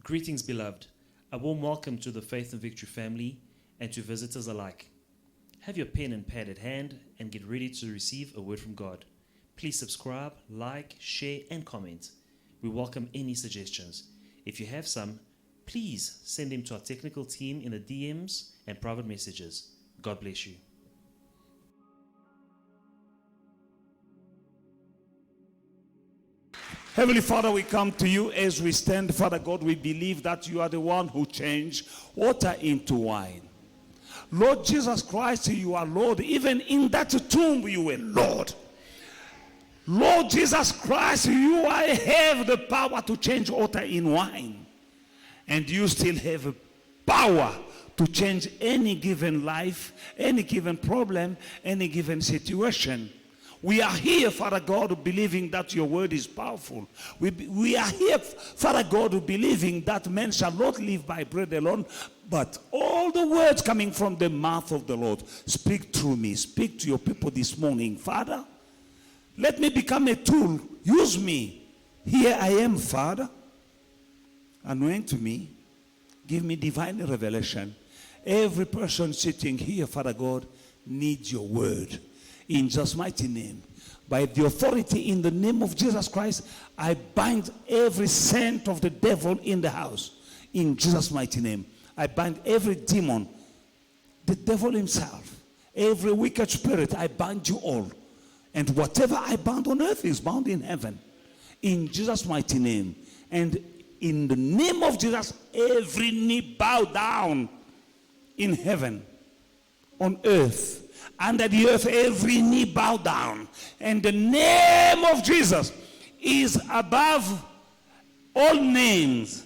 Greetings, beloved. A warm welcome to the Faith and Victory family and to visitors alike. Have your pen and pad at hand and get ready to receive a word from God. Please subscribe, like, share, and comment. We welcome any suggestions. If you have some, please send them to our technical team in the DMs and private messages. God bless you. Heavenly Father, we come to you as we stand. Father God, we believe that you are the one who changed water into wine. Lord Jesus Christ, you are Lord. Even in that tomb, you were Lord. Lord Jesus Christ, you have the power to change water in wine. And you still have power to change any given life, any given problem, any given situation. We are here, Father God, believing that your word is powerful. We are here, Father God, believing that man shall not live by bread alone, but all the words coming from the mouth of the Lord. Speak through me. Speak to your people this morning. Father, let me become a tool. Use me. Here I am, Father. Anoint me. Give me divine revelation. Every person sitting here, Father God, needs your word. In Jesus' mighty name, by the authority in the name of Jesus Christ, I bind every scent of the devil in the house. In Jesus' mighty name, I bind every demon, the devil himself, every wicked spirit. I bind you all. And whatever I bound on earth is bound in heaven. In Jesus' mighty name. And in the name of Jesus, every knee bow down in heaven, on earth, under the earth, every knee bow down. And the name of Jesus is above all names.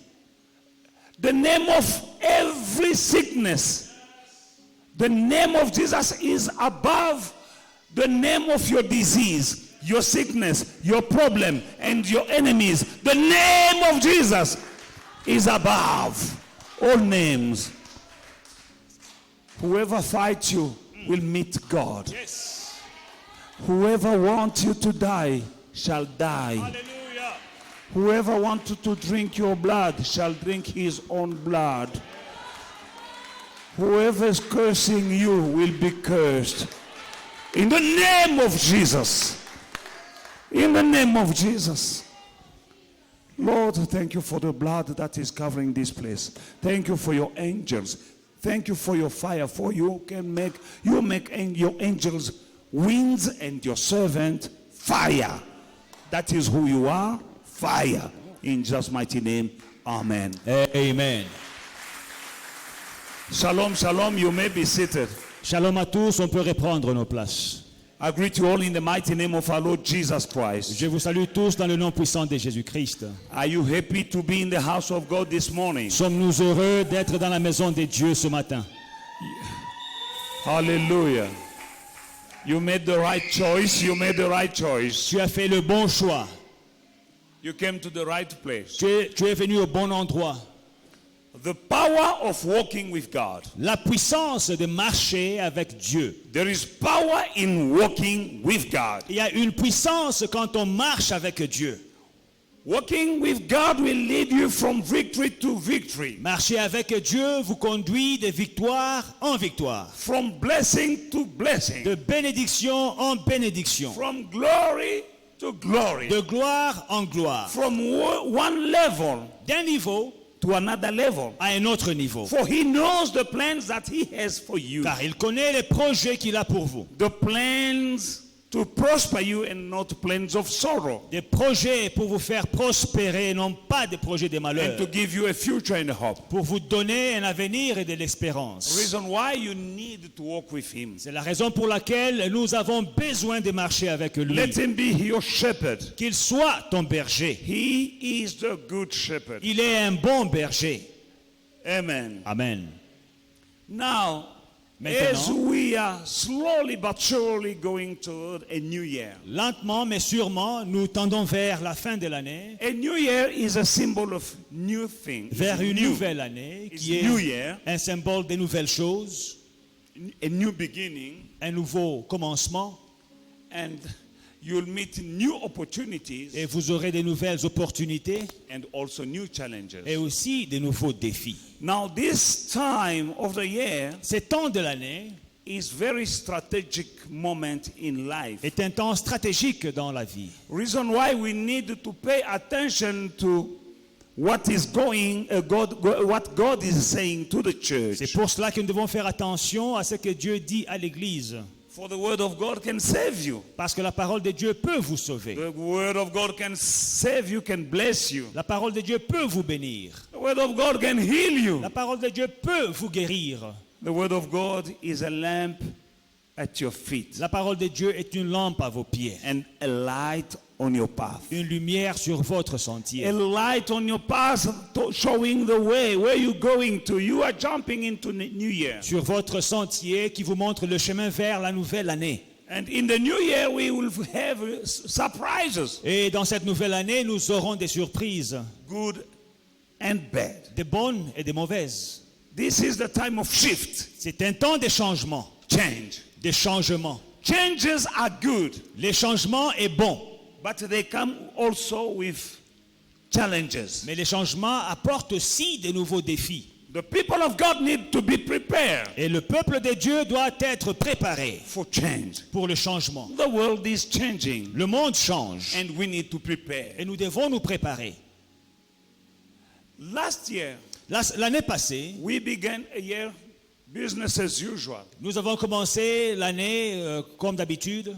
The name of every sickness. The name of Jesus is above the name of your disease, your sickness, your problem, and your enemies. The name of Jesus is above all names. Whoever fights you will meet God. Yes. Whoever wants you to die shall die. Hallelujah. Whoever wants you to drink your blood shall drink his own blood. Whoever is cursing you will be cursed. In the name of Jesus. In the name of Jesus. Lord, thank you for the blood that is covering this place. Thank you for your angels. Thank you for your fire, for you make your angels winds and your servant fire. That is who you are, fire. In Jesus' mighty name, amen. Amen. Shalom, shalom, you may be seated. Shalom à tous, on peut reprendre nos places. I greet you all in the mighty name of our Lord Jesus Christ. Je vous salue tous dans le nom puissant de Jésus-Christ. Are you happy to be in the house of God this morning? Sommes-nous heureux d'être dans la maison de Dieu ce matin? Hallelujah. You made the right choice. You made the right choice. Tu as fait le bon choix. You came to the right place. Tu es venu au bon endroit. The power of walking with God. La puissance de marcher avec Dieu. There is power in walking with God. Il y a une puissance quand on marche avec Dieu. Walking with God will lead you from victory to victory. Marcher avec Dieu vous conduit de victoire en victoire. From blessing to blessing. De bénédiction en bénédiction. From glory to glory. De gloire en gloire. From one level d'un niveau to another level. À un autre niveau. For he knows the plans that he has for you. Car il connaît les projets qu'il a pour vous. The plans to prosper you and not plans of sorrow. Des projets pour vous faire prospérer, non pas des projets de malheur. And to give you a future and a hope. Pour vous donner un avenir et de l'espérance. The reason why you need to walk with him. C'est la raison pour laquelle nous avons besoin de marcher avec lui. Let him be your shepherd. Qu'il soit ton berger. He is the good shepherd. Il est un bon berger. Amen. Amen. Now, as we are slowly but surely going toward a new year. Lentement mais sûrement, nous tendons vers la fin de l'année. A new year is a symbol of new things. Vers une nouvelle année qui est un symbole de nouvelles choses. A new beginning. Un nouveau commencement. And you'll meet new opportunities et vous aurez de nouvelles opportunités and also new challenges. et aussi de nouveaux défis. Now, this time of the year Ce temps de l'année is very strategic moment in life. est un temps stratégique dans la vie. Reason why we need to pay attention to what is what God is saying to the C'est church. pour cela que nous devons faire attention à ce que Dieu dit à l'Église. For the word of God can save you. Parce que la parole de Dieu peut vous sauver. The word of God can save you, can bless you. La parole de Dieu peut vous bénir. The word of God can heal you. La parole de Dieu peut vous guérir. The word of God is a lamp at your feet La parole de Dieu est une lampe à vos pieds, and a light on your path. une lumière sur votre sentier. A light on your path showing the way, where you're going to. You are jumping into the new year. Sur votre sentier qui vous montre le chemin vers la nouvelle année. And in the new year, we will have surprises, Et dans cette nouvelle année, nous aurons des surprises, good and bad. des bonnes et des mauvaises. This is the time of shift, C'est un temps des changements, change. des changements. Changes are good, Les changements est bon, but they come also with challenges. mais les changements apportent aussi de nouveaux défis. The people of God need to be prepared Et le peuple de Dieu doit être préparé for change. pour le changement. The world is changing, Le monde change and we need to prepare. et nous devons nous préparer. Last year, L'année passée, we began a year business as usual, nous avons commencé l'année comme d'habitude.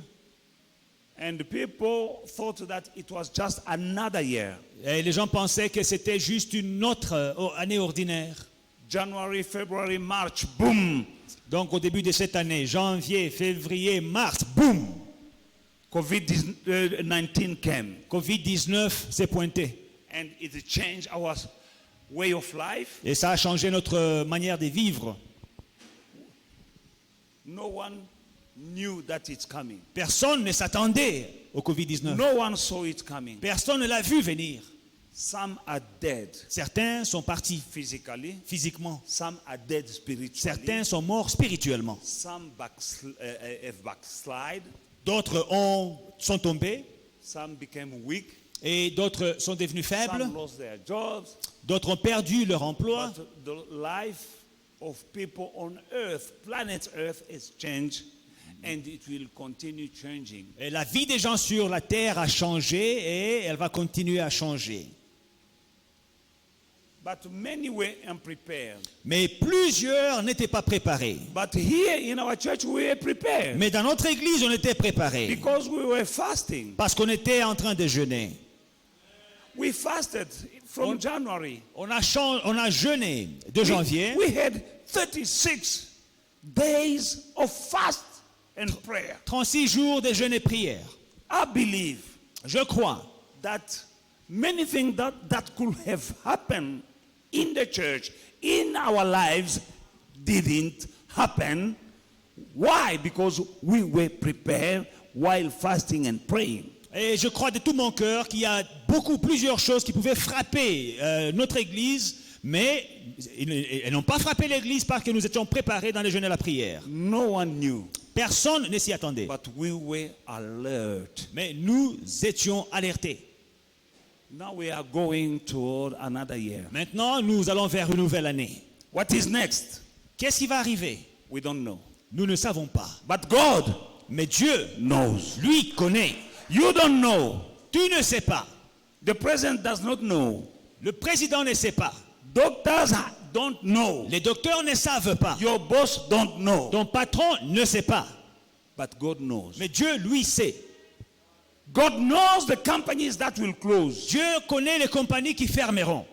and the people thought that it was just another year. Et les gens pensaient que c'était juste une autre année ordinaire. January, February, March, boom. Donc au début de cette année, janvier, février, mars, boum, COVID-19 came, Covid-19 s'est pointé. and it changed our way of life. Et ça a changé notre manière de vivre. No one knew that it's coming. Personne ne s'attendait au Covid-19. No one saw it coming. Personne ne l'a vu venir. Some are dead Certains sont partis physically. physiquement. Some are dead spiritually. Certains sont morts spirituellement. Some have backslide. D'autres sont tombés Some became weak. et d'autres sont devenus faibles. Some lost their jobs. D'autres ont perdu leur emploi. But the life of people on earth, planet Earth, has changed, and it will continue changing. Et la vie des gens sur la terre a changé et elle va continuer à changer. But many were unprepared. Mais plusieurs n'étaient pas préparés. But here in our church, we were prepared Mais dans notre église, on était préparés. because we were fasting. Parce qu'on était en train de jeûner. We fasted from January. On a jeûné de janvier. We had 36 days of fast and prayer. 36 jours de jeûne et prière. I believe Je crois that many things that could have happened in the church, in our lives, didn't happen. Why? Because we were prepared while fasting and praying. et je crois de tout mon cœur qu'il y a plusieurs choses qui pouvaient frapper notre église, mais elles n'ont pas frappé l'église parce que nous étions préparés dans les jeûnes et la prière. No one knew, Personne ne s'y attendait. but we were alert. Mais nous étions alertés. Now we are going toward another year. Maintenant, nous allons vers une nouvelle année. What is next? Qu'est-ce qui va arriver? We don't know. Nous ne savons pas. But God Mais Dieu, knows. lui, connaît. You don't know. Tu ne sais pas. The president does not know. Le président ne sait pas. Doctors don't know. Les docteurs ne savent pas. Your boss don't know. Ton patron ne sait pas. But God knows. Mais Dieu, lui, sait. God knows the companies that will close. Dieu connaît les compagnies qui fermeront.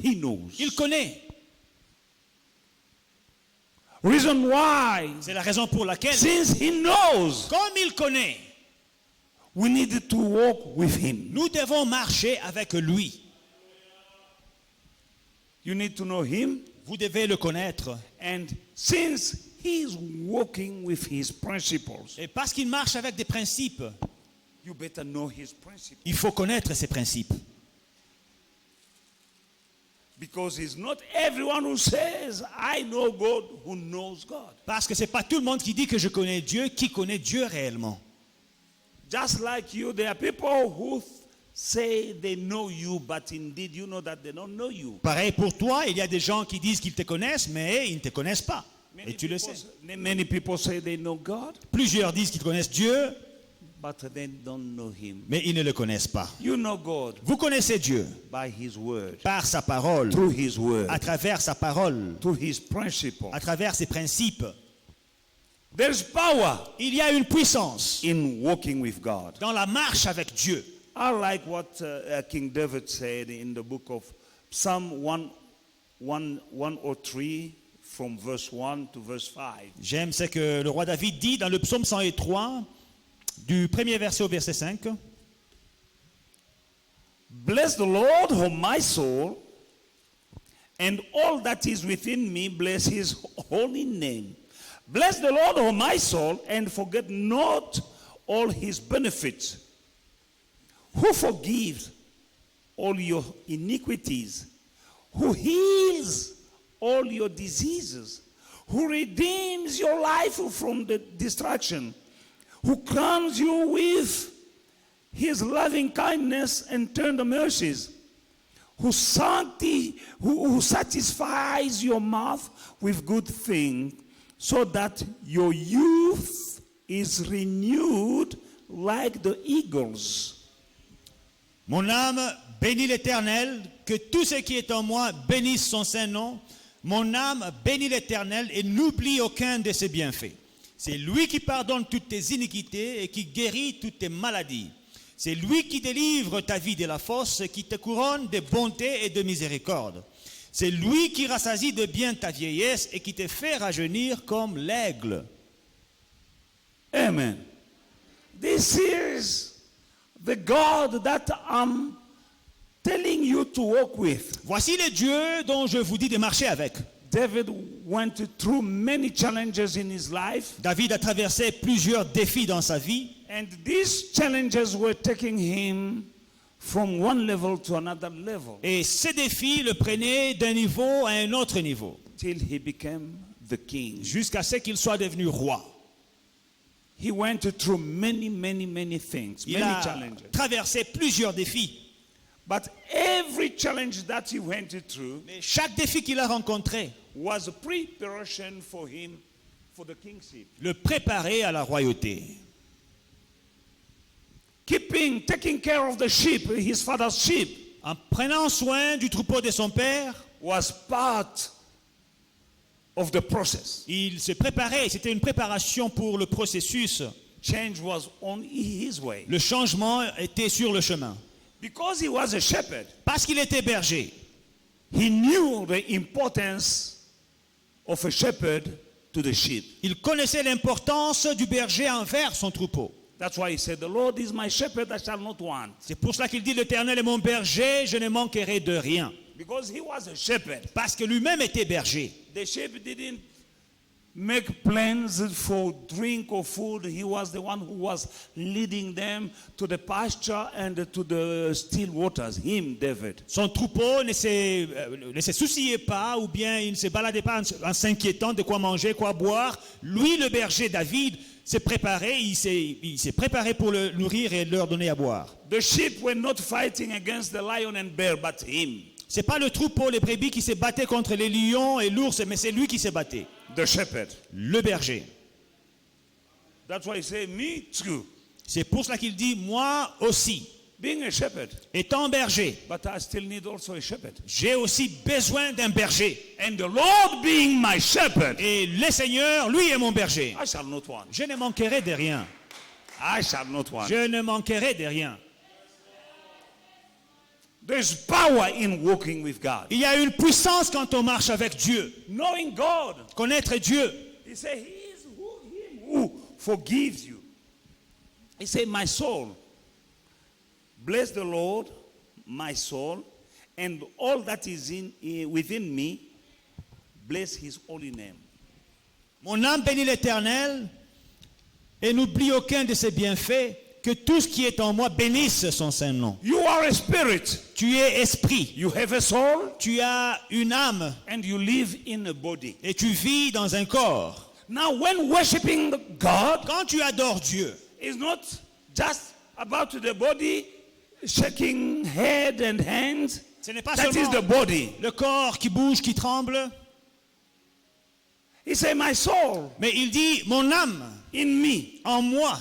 He knows. Il connaît. Reason why, C'est la raison pour laquelle, since He knows, comme il connaît, we need to walk with Him. nous devons marcher avec lui. You need to know Him, Vous devez le connaître. and since He's walking with His principles, Et parce qu'il marche avec des principes, you better know His principles. il faut connaître ces principes. Because it's not everyone who says, I know God, who knows God. Parce que c'est pas tout le monde qui dit que je connais Dieu, qui connaît Dieu réellement. Just like you, there are people who say they know you, but indeed you know that they don't know you. Pareil pour toi, il y a des gens qui disent qu'ils te connaissent, mais ils ne te connaissent pas. Et tu le sais. Many people say they know God, Plusieurs disent qu'ils connaissent Dieu, but they don't know Him. mais ils ne le connaissent pas. You know God Vous connaissez Dieu by His Word, par sa parole, through His Word, à travers sa parole, through His principles. à travers ses principes. There's power Il y a une puissance in walking with God. dans la marche avec Dieu. I like what King David said in the book of Psalm 103 from verse 1 to verse 5. J'aime ce que le roi David dit dans le psaume 103, du premier verset au verset 5. Bless the Lord, O my soul, and all that is within me, bless his holy name. Bless the Lord, O my soul, and forget not all his benefits, who forgives all your iniquities, who heals all your diseases, who redeems your life from the destruction, who crowns you with his loving kindness and tender mercies, who satisfies your mouth with good things, so that your youth is renewed like the eagles. Mon âme bénit l'Éternel, que tout ce qui est en moi bénisse son saint nom. Mon âme bénit l'Éternel et n'oublie aucun de ses bienfaits. C'est lui qui pardonne toutes tes iniquités et qui guérit toutes tes maladies. C'est lui qui délivre ta vie de la fosse, qui te couronne de bonté et de miséricorde. C'est lui qui rassasie de bien ta vieillesse et qui te fait rajeunir comme l'aigle. Amen. This is the God that I'm telling you to walk with. Voici le Dieu dont je vous dis de marcher avec. David went through many challenges in his life, David a traversé plusieurs défis dans sa vie. and these challenges were taking him from one level to another level Et ces défis le prenaient d'un niveau à un autre niveau, till he became the king. jusqu'à ce qu'il soit devenu roi. He went through many things, Il many a challenges. traversé plusieurs défis. But every challenge that he went through Mais chaque défi qu'il a rencontré was a preparation for him for the kingship. le préparait à la royauté. Taking care of the sheep, his father's sheep, En prenant soin du troupeau de son père, was part of the process. il se préparait. C'était une préparation pour le processus. Change was on his way. Le changement était sur le chemin. Because he was a shepherd, Parce qu'il était berger, he knew the importance of a shepherd to the sheep. il connaissait l'importance du berger envers son troupeau. That's why he said, the Lord is my shepherd, I shall not want. C'est pour cela qu'il dit, l'Éternel est mon berger, je ne manquerai de rien. Because he was a shepherd. Parce que lui-même était berger. The sheep didn't make plans for drink or food. He was the one who was leading them to the pasture and to the still waters. Him, David. Son troupeau ne se souciait pas ou bien il ne se baladait pas en s'inquiétant de quoi manger, quoi boire. Lui, le berger David, s'est préparé, il s'est préparé pour le nourrir et leur donner à boire. The sheep were not fighting against the lion and bear, but him, C'est pas le troupeau, les brebis qui se battaient contre les lions et l'ours, mais c'est lui qui se battait. the shepherd. Le berger. That's why he said, me too. C'est pour cela qu'il dit, moi aussi, Being a shepherd, étant berger, but I still need also a shepherd. j'ai aussi besoin d'un berger. And the Lord being my shepherd, Et le Seigneur, lui est mon berger. I shall not want. Je ne manquerai de rien. I shall not want. Je ne manquerai de rien. There's power in walking with God. Il y a une puissance quand on marche avec Dieu. Knowing God. Connaître Dieu. He said, he is him who forgives you. He said, my soul, bless the Lord, my soul, and all that is within me, bless his holy name. Mon âme bénit l'Éternel et n'oublie aucun de ses bienfaits. que tout ce qui est en moi bénisse son saint nom. You are a spirit. Tu es esprit, You have a soul tu as une âme and you live in a body. et tu vis dans un corps. Now, when worshiping God, Quand tu adores Dieu, it's not just about the body, shaking head and hands. ce n'est pas That is seulement the body. le corps qui bouge, qui tremble, He said, my soul mais il dit mon âme in me, en moi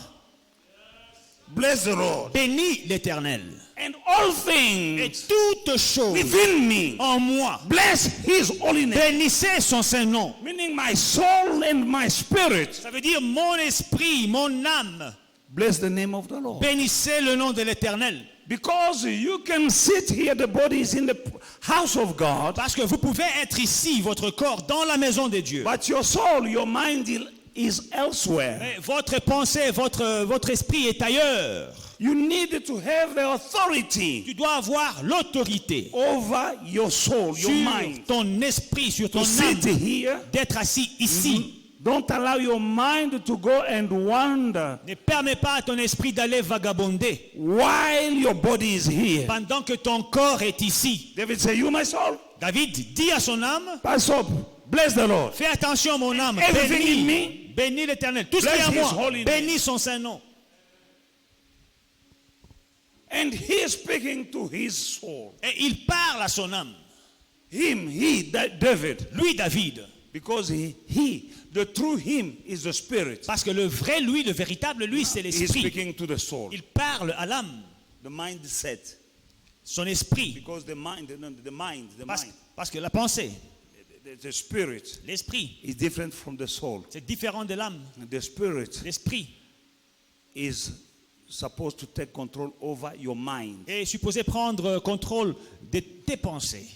bless the Lord. bénit l'Éternel. And all Et things toutes choses within me, en moi bless his holy name. bénissez son saint nom. Meaning my soul and my spirit, Ça veut dire mon esprit, mon âme, bless the name of the Lord. bénissez le nom de l'Éternel. Because you can sit here, the body is in the house of God, Parce que vous pouvez être ici, votre corps, dans la maison de Dieu. but your soul, your mind is elsewhere. Mais votre pensée, votre esprit est ailleurs. You need to have the authority Tu dois avoir l'autorité over your soul, your sur mind. ton esprit, sur ton To sit âme, here, d'être assis ici. don't allow your mind to go and wander Ne permets pas à ton esprit d'aller vagabonder while your body is here. pendant que ton corps est ici. David said, you my soul, David dit à son âme, pass up, bless the Lord. fais attention mon âme, Everything in bénis, bénis l'Éternel. Tout ce qui Bless est à his moi, holy name. bénis son saint nom. And he is speaking to his soul. Et il parle à son âme. David. Lui, David. Because the true him is the spirit. Parce que le vrai lui, le véritable lui, c'est He is l'esprit. speaking to the soul. Il parle à l'âme, The mindset. son esprit. Because the mind, Parce que la pensée, the spirit l'esprit, is different from the soul. c'est différent de l'âme. The spirit L'esprit is supposed to take control over your mind. est supposé prendre contrôle de tes pensées.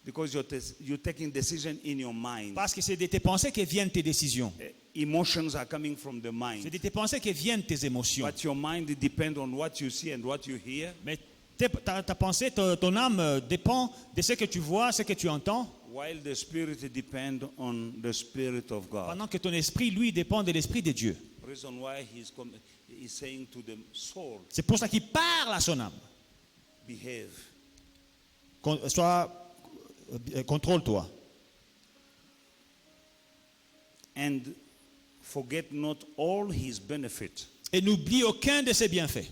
Because you're taking decision in your mind. Parce que c'est de tes pensées que viennent tes décisions. Emotions are coming from the C'est mind. de tes pensées que viennent tes émotions. But your mind depends on what you see and what you hear. Mais ta pensée, ton âme dépend de ce que tu vois, ce que tu entends. While the spirit depends on the spirit of God. Pendant que ton esprit, lui, dépend de l'esprit de Dieu. Reason why he's saying to the soul, C'est pour ça qu'il parle à son âme. behave. Contrôle-toi. And forget not all his benefits. Et n'oublie aucun de ses bienfaits.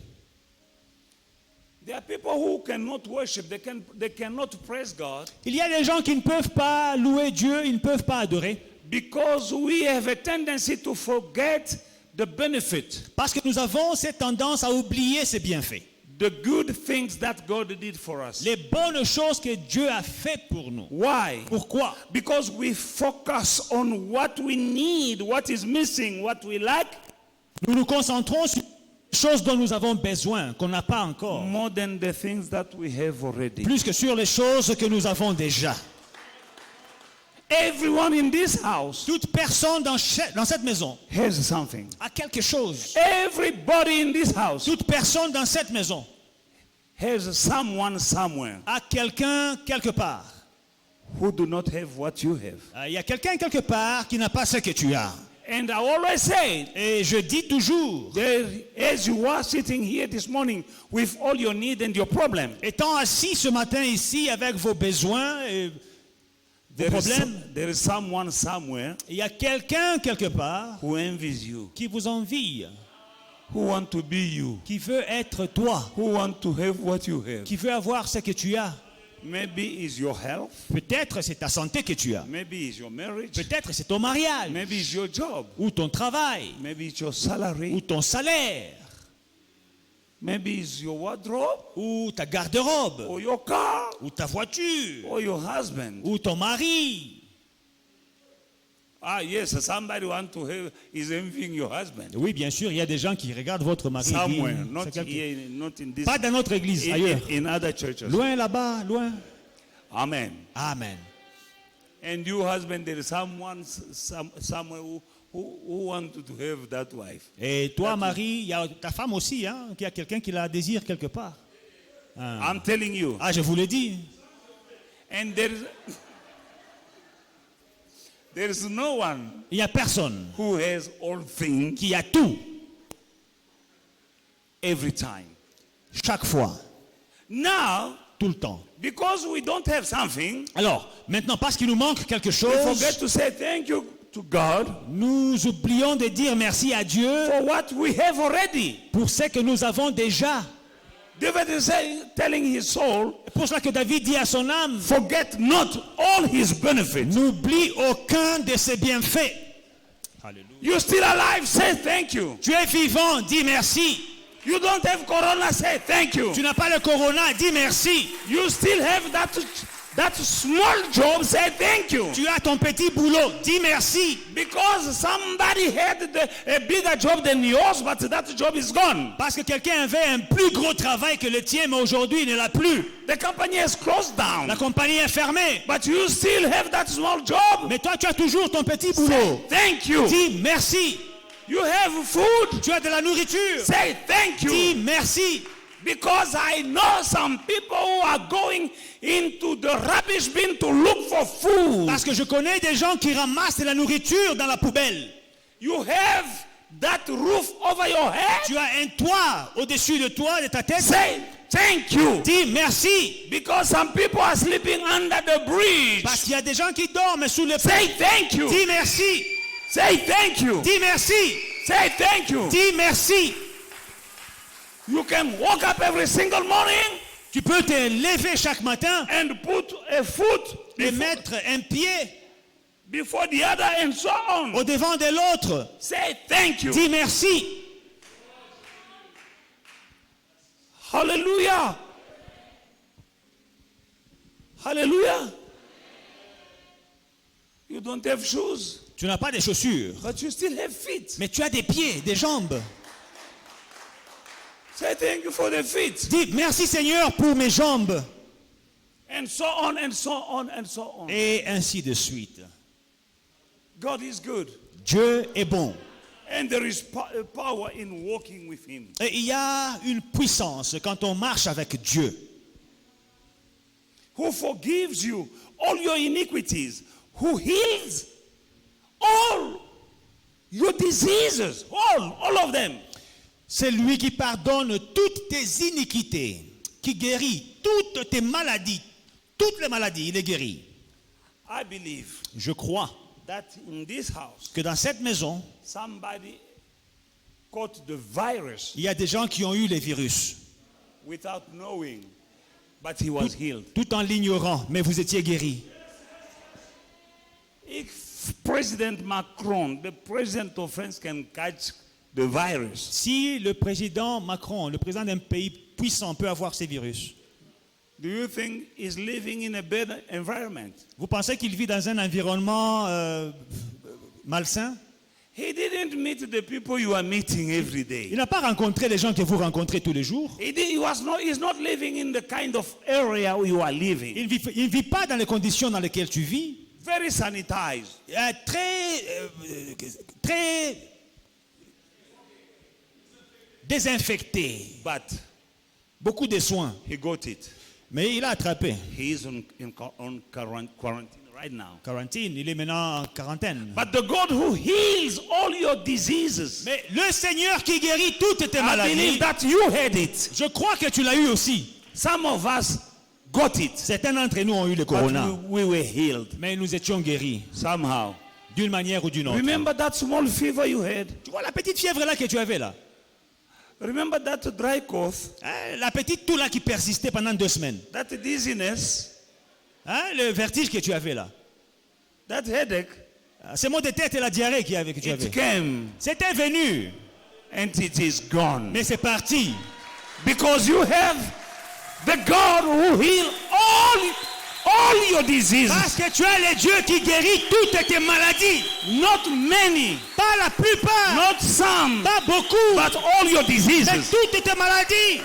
There are people who cannot worship, they cannot praise God Il y a des gens qui ne peuvent pas louer Dieu, ils ne peuvent pas adorer. because we have a tendency to forget the benefit, Parce que nous avons cette tendance à oublier ses bienfaits. the good things that God did for us. Les bonnes choses que Dieu a fait pour nous. Why? Pourquoi? Because we focus on what we need, what is missing, what we lack, Nous nous concentrons sur les choses dont nous avons besoin, qu'on n'a pas encore. more than the things that we have already. Plus que sur les choses que nous avons déjà. Everyone in this house Toute personne dans cette maison has something. a quelque chose. Everybody in this house Toute personne dans cette maison has someone somewhere a quelqu'un quelque part. who do not have what you have. Il y a quelqu'un quelque part qui n'a pas ce que tu as. And I always say, Et je dis toujours, as you are sitting here this morning with all your need and your problem, étant assis ce matin ici avec vos besoins et vos problèmes, there is someone somewhere il y a quelqu'un quelque part who envies you, qui vous envie, who want to be you, qui veut être toi, who want to have what you have. qui veut avoir ce que tu as. Maybe it's your health, Peut-être c'est ta santé que tu as. maybe it's your marriage, Peut-être c'est ton mariage, maybe it's your job, ou ton travail, maybe it's your ou salary, ton salaire, maybe it's your wardrobe, ou ta garde-robe, or your car, ou ta voiture, or your husband. ou ton mari. Ah yes, somebody want to have is envying your husband. Oui, bien sûr, il y a des gens qui regardent votre mari. Somewhere, et disent, not c'est quelqu'un- here, not in this, Pas dans notre église, ailleurs. in other churches. Loin là-bas, loin. Amen. Amen. And you husband, there is someone somewhere who want to have that wife. Et toi, Marie, il y a ta femme aussi, hein, qui a quelqu'un qui la désire quelque part. I'm telling you. Ah, je vous l'ai dit. And there is no one Il n'y a personne who has all things qui a tout. every time. Chaque fois, Now, tout le temps. because we don't have something, Alors, maintenant, parce qu'il nous manque quelque we chose, forget to say thank you to God nous oublions de dire merci à Dieu for what we have already. pour ce que nous avons déjà. David is telling his soul, C'est pour cela que David dit à son âme, forget not all his benefits. n'oublie aucun de ses bienfaits. Alléluia. You're still alive, say thank you. Tu es vivant, dis merci. You don't have corona, say thank you. Tu n'as pas le corona, dis merci. You still have that small job, say thank you. Tu as ton petit boulot, dis merci. Because somebody had a bigger job than yours, but that job is gone. Parce que quelqu'un avait un plus gros travail que le tien, mais aujourd'hui il ne l'a plus. The company has closed down. La compagnie est fermée. But you still have that small job. Mais toi, tu as toujours ton petit Say boulot. thank you. Dis merci. You have food. Tu as de la nourriture. Say thank Dis you. merci. Because I know some people who are going into the rubbish bin to look for food. Parce que je connais des gens qui ramassent de la nourriture dans la poubelle. You have that roof over your head. Tu as un toit au-dessus de toi, de ta tête. Say thank you. Dis merci. Because some people are sleeping under the bridge. Parce qu'il y a des gens qui dorment sous le pont. Say thank you. Dis merci. Say thank you. Dis merci. Say thank you. Dis merci. You can wake up every single morning Tu peux te lever chaque matin and put a foot et mettre un pied before the other and so on. au devant de l'autre. Say thank you. Dis merci. Hallelujah. Hallelujah. You don't have shoes, Tu n'as pas de chaussures, but you still have feet. mais tu as des pieds, des jambes. Say thank you for the feet. Dis merci Seigneur pour mes jambes. And so on and so on and so on. Et ainsi de suite. God is good. Dieu est bon. And there is power in walking with Him. Et il y a une puissance quand on marche avec Dieu. Who forgives you all your iniquities. Who heals all your diseases. All of them. C'est lui qui pardonne toutes tes iniquités, qui guérit toutes tes maladies. Toutes les maladies, il les guérit. I believe Je crois that in this house, que dans cette maison, somebody caught the virus il y a des gens qui ont eu les virus, without knowing, but he was healed. tout en l'ignorant, mais vous étiez guéris. If President Macron, the president of France, can catch the virus, Si le président Macron, le président d'un pays puissant, peut avoir ces virus, do you think he's living in a bad environment? vous pensez qu'il vit dans un environnement malsain? He didn't meet the people you are meeting every Il day. n'a pas rencontré les gens que vous rencontrez tous les jours. He's not living in the kind of area you are living. Il ne vit pas dans les conditions dans lesquelles tu vis. Very sanitized. Très désinfecté. But Beaucoup de soins. he got it. Mais il a attrapé. He is on quarantine right now. Quarantine, il est maintenant en quarantaine. But the God who heals all your diseases, Mais le Seigneur qui guérit toutes tes I maladies, believe that you had it. je crois que tu l'as eu aussi. Some of us got it. Certains d'entre nous ont eu le But corona. we were healed Mais nous étions guéris somehow. d'une manière ou d'une autre. Remember that small fever you had? Tu vois la petite fièvre là que tu avais là? Remember that dry cough? Hein, la petite toux là qui persistait pendant 2 semaines. That dizziness? Hein, le vertige que tu avais là. That headache? Ces maux de tête et la diarrhée que tu It avais. came C'était venu. and it is gone. Mais c'est parti. Because you have the God who heals all your diseases. Parce que tu as le Dieu qui guérit toutes tes maladies. Not many, Pas la plupart. not some, Pas beaucoup. but all your Mais diseases. toutes tes maladies.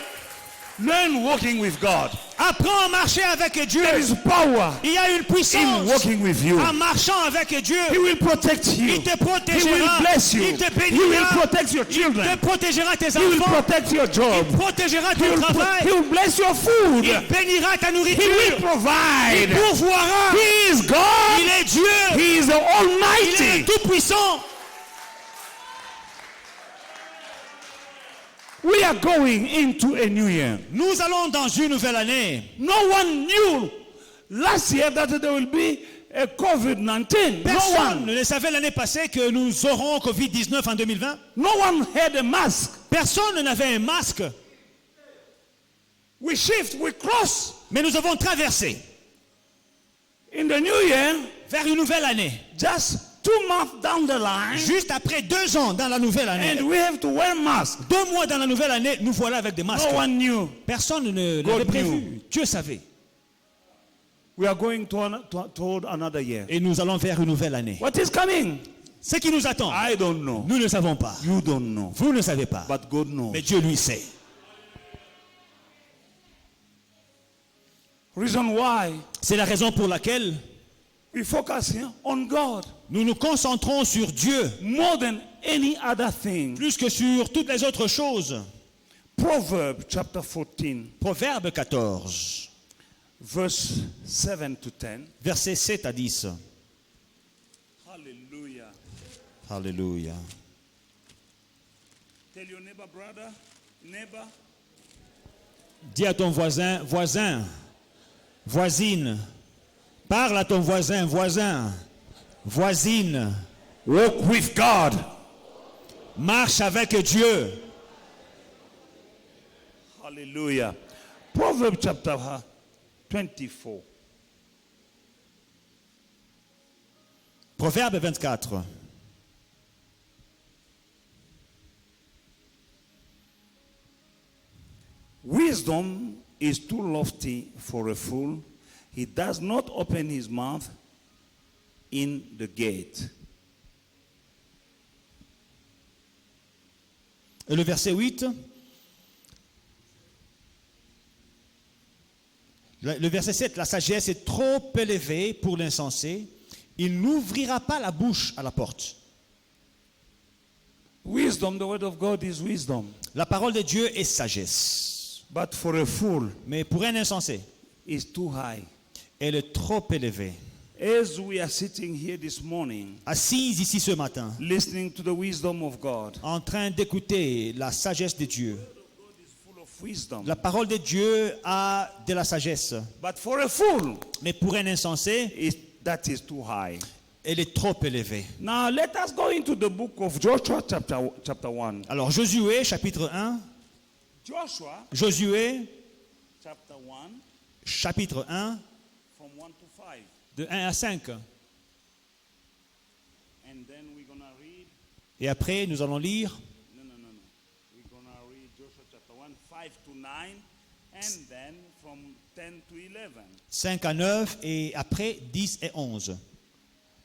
Learn walking with God. Apprends à marcher avec Dieu. There is power Il y a une in puissance walking with you. en marchant avec Dieu. He will protect you. Il te He will protégera. bless you. Il te He will bénira. protect your Il children. te protégera tes He will enfants. protect your job. Il protégera He ton will, travail. he will bless your food. Il bénira ta He will nourriture. provide. Il pourvoira. He is God. Il est Dieu. He is the Il est Almighty. le Tout-Puissant. We We are going into a new year. Nous allons dans une nouvelle année. No one knew last year that there will be a COVID-19. No Personne one. ne savait l'année passée que nous aurons Covid-19 en 2020. No one had a mask. Personne n'avait un masque. We shift, we cross Mais nous avons traversé in the new year, vers une nouvelle année. just 2 months down the line, Juste après 2 ans dans la nouvelle année, and we have to wear masks. 2 mois dans la nouvelle année, nous voilà avec des masques. No one knew. Personne ne God l'avait prévu. knew. Dieu savait. We are going toward another year. Et nous allons vers une nouvelle année. What is coming? Ce qui nous attend, I don't know. nous ne savons pas. You don't know. Vous ne savez pas. But God knows. Mais Dieu lui sait. Reason why C'est la raison pour laquelle we focus here on God nous nous concentrons sur Dieu more than any other thing. plus que sur toutes les autres choses. Proverbs chapter 14, Proverbe 14, verse 7 to 10. versets 7 à 10. Hallelujah. Alléluia. Tell your neighbor, brother, neighbor, Dis à ton voisin, voisin, voisine. Parle à ton voisin, voisin, voisine. walk with God. Marche avec Dieu. Hallelujah. Proverbs chapter 24. Proverbe 24. Wisdom is too lofty for a fool. He does not open his mouth in the gate. Et le verset 8. Le verset 7. La sagesse est trop élevée pour l'insensé. Il n'ouvrira pas la bouche à la porte. Wisdom, the word of God is wisdom. La parole de Dieu est sagesse. But for a fool, Mais pour un insensé, it's too high. elle est trop élevée. As we are sitting here this morning, Assise ici ce matin, listening to the wisdom of God, en train d'écouter la sagesse de Dieu. full of wisdom. La parole de Dieu a de la sagesse. But for a fool, Mais pour un insensé, that is too high. elle est trop élevée. Now let us go into the book of Joshua chapter 1. Alors Josué, chapitre 1. Joshua Josué, chapter 1 chapitre 1, from 1 to 5. de 1 à 5. And then we're going to read, Et après, nous allons lire no. We're going to read Joshua chapter 1, 5 to 9, and then from 10 to 11. 5 à 9 et après 10 et 11.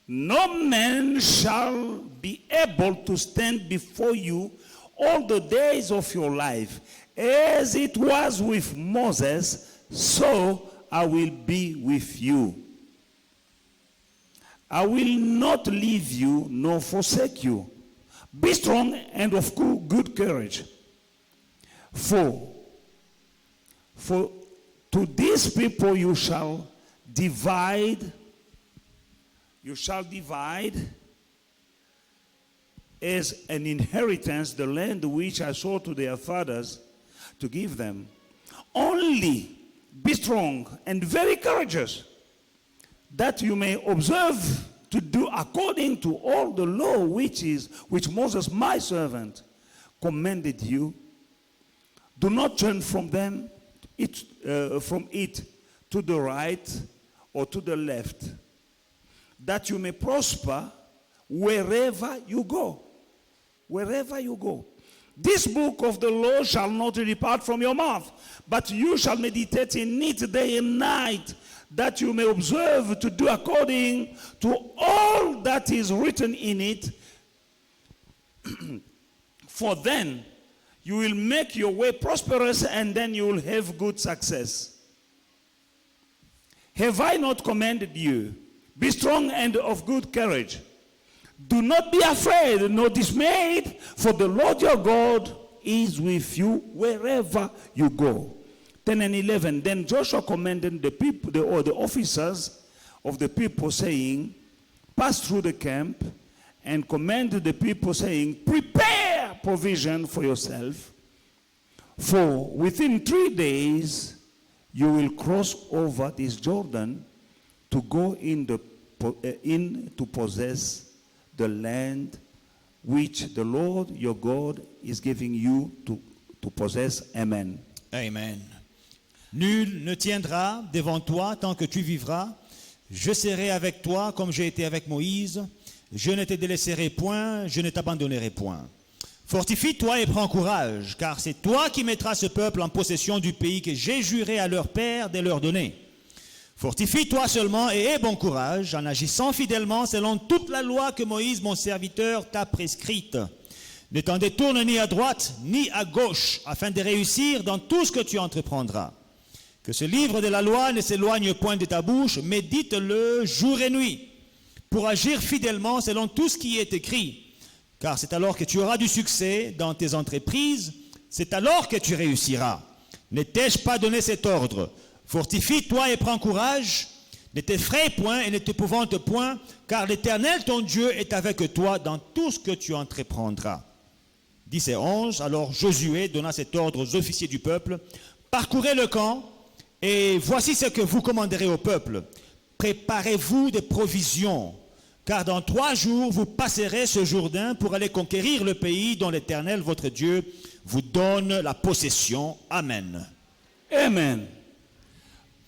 No man shall be able to stand before you all the days of your life. As it was with Moses, so I will be with you. I will not leave you nor forsake you. Be strong and of good courage. For to these people you shall divide as an inheritance the land which I swore to their fathers to give them. Only be strong and very courageous, that you may observe to do according to all the law which Moses my servant commanded you. Do not turn from it to the right or to the left, that you may prosper wherever you go. Wherever you go. This book of the law shall not depart from your mouth, but you shall meditate in it day and night, that you may observe to do according to all that is written in it. For then you will make your way prosperous, and then you will have good success. Have I not commanded you? Be strong and of good courage. Do not be afraid nor dismayed, for the Lord your God is with you wherever you go. 10 and 11. Then Joshua commanded the people, the officers of the people, saying, pass through the camp, and commanded the people, saying, prepare provision for yourself, For within 3 days you will cross over this Jordan to go in to possess the land which the Lord your God is giving you to possess. Amen. Amen. Nul ne tiendra devant toi tant que tu vivras. Je serai avec toi comme j'ai été avec Moïse. Je ne te délaisserai point, je ne t'abandonnerai point. Fortifie-toi et prends courage, car c'est toi qui mettras ce peuple en possession du pays que j'ai juré à leur père de leur donner. Fortifie-toi seulement et aie bon courage en agissant fidèlement selon toute la loi que Moïse, mon serviteur, t'a prescrite. Ne t'en détourne ni à droite ni à gauche, afin de réussir dans tout ce que tu entreprendras. Que ce livre de la loi ne s'éloigne point de ta bouche, médite-le jour et nuit, pour agir fidèlement selon tout ce qui est écrit. Car c'est alors que tu auras du succès dans tes entreprises, c'est alors que tu réussiras. Ne t'ai-je pas donné cet ordre? Fortifie-toi et prends courage, ne t'effraie point et ne t'épouvante point, car l'Éternel ton Dieu est avec toi dans tout ce que tu entreprendras. 10 et 11, alors Josué donna cet ordre aux officiers du peuple, parcourez le camp, et voici ce que vous commanderez au peuple. Préparez-vous des provisions, car dans 3 jours vous passerez ce Jourdain pour aller conquérir le pays dont l'Éternel votre Dieu vous donne la possession. Amen. Amen.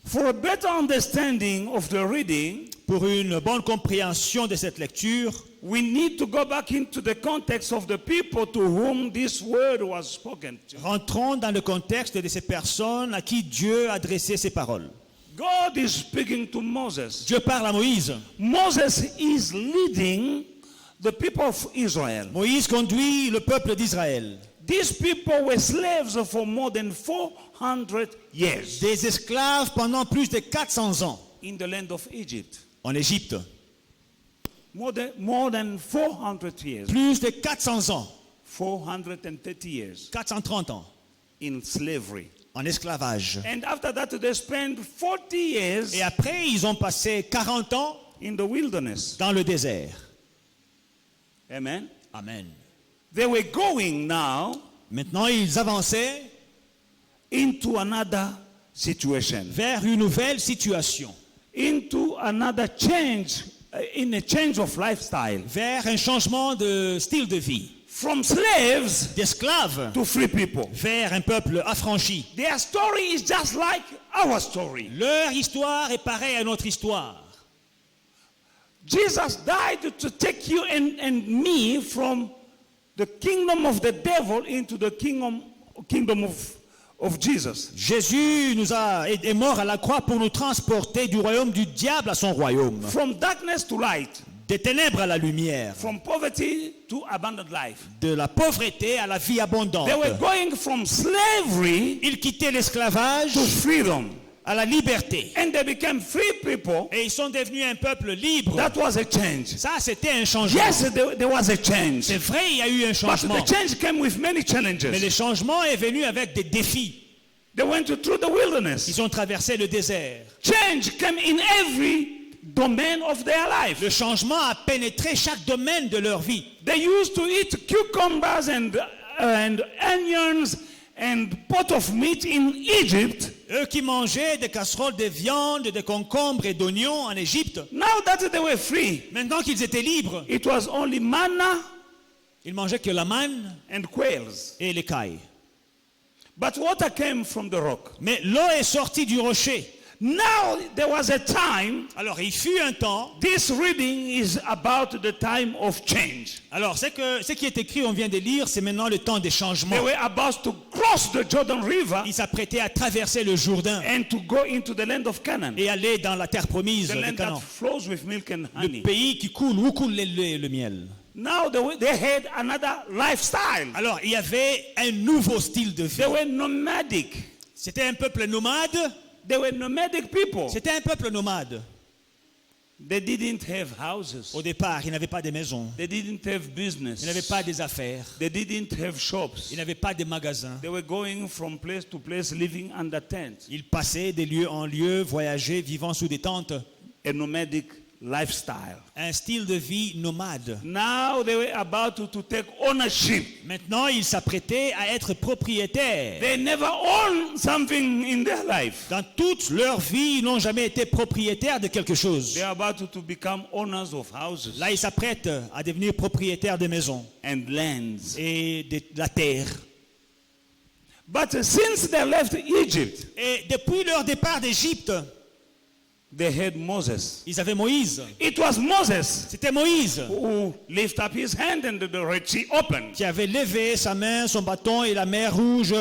For a better understanding of the reading, Pour une bonne compréhension de cette lecture, we need to go back into the context of the people to whom this word was spoken to. rentrons dans le contexte de ces personnes à qui Dieu a adressé ces paroles. God is speaking to Moses. Dieu parle à Moïse. Moses is leading the people of Israel. Moïse conduit le peuple d'Israël. These people were slaves for more than 400 years Des esclaves pendant plus de 400 ans in the land of Egypt. en Égypte. More than 400 years. Plus de 400 ans, 430 years 430 ans in slavery. en esclavage. And after that, they spent 40 years Et après, ils ont passé 40 ans in the wilderness. dans le désert. Amen. Amen. They were going now Maintenant, ils avançaient into another situation, vers une nouvelle situation, into another change, in a change of lifestyle. vers un changement de style de vie, From slaves d'esclaves to free people. vers un peuple affranchi. Their story is just like our story. Leur histoire est pareille à notre histoire. Jesus died to take you and me from the kingdom of the devil into the kingdom of Jesus. Jésus est mort à la croix pour nous transporter du royaume du diable à son royaume. From darkness to light. Des ténèbres à la lumière. From poverty to abundant life. De la pauvreté à la vie abondante. They were going from slavery Ils quittaient l'esclavage to freedom. à la liberté. And they became free people. Et ils sont devenus un peuple libre. That was a change. Ça, c'était un changement. Yes, there was a change. C'est vrai, il y a eu un But changement. the change came with many Mais challenges. le changement est venu avec des défis. They went through the wilderness. Ils ont traversé le désert. Change came in every domain of their life. Le changement a pénétré chaque domaine de leur vie. They used to eat cucumbers and onions and pot of meat in Egypt. Eux qui mangeaient des casseroles de viande, de concombres et d'oignons en Égypte, Now that they were free, maintenant qu'ils étaient libres, it was only manna ils mangeaient que la manne and quails. et l'écaille. But water came from the rock. Mais l'eau est sortie du rocher. Now there was a time, Alors il fut un temps. this reading is about the time of change. Alors ce qui est écrit, on vient de lire, c'est maintenant le temps des changements. They were about to cross the Jordan River Ils s'apprêtaient à traverser le Jourdain and to go into the land of Canaan. et aller dans la terre promise The de land that Canaan. flows with milk and Le honey. pays qui coule, où coule le lait et le miel. Now they had another lifestyle. Alors il y avait un nouveau style de vie. They were nomadic. C'était un peuple nomade. They were nomadic people. C'était un peuple nomade. They didn't have houses. Au départ, ils n'avaient pas de maisons. They didn't have business. Ils n'avaient pas des affaires. They didn't have shops. Ils n'avaient pas de magasins. They were going from place to place, living under tents. Ils passaient de lieu en lieu, voyageaient, vivant sous des tentes. A nomadic lifestyle. un style de vie nomade. Now they were about to take ownership. Maintenant, ils s'apprêtaient à être propriétaires. They never owned something in their life. Dans toute leur vie, ils n'ont jamais été propriétaires de quelque chose. They are about to become owners of houses Là, ils s'apprêtent à devenir propriétaires de maisons and lands. et de la terre. But since they left Egypt, Et depuis leur départ d'Égypte, they had Moses. ils avaient Moïse. It was Moses C'était Moïse who lifted up his hand and the Red Sea opened. qui avait levé sa main, son bâton, et la mer Rouge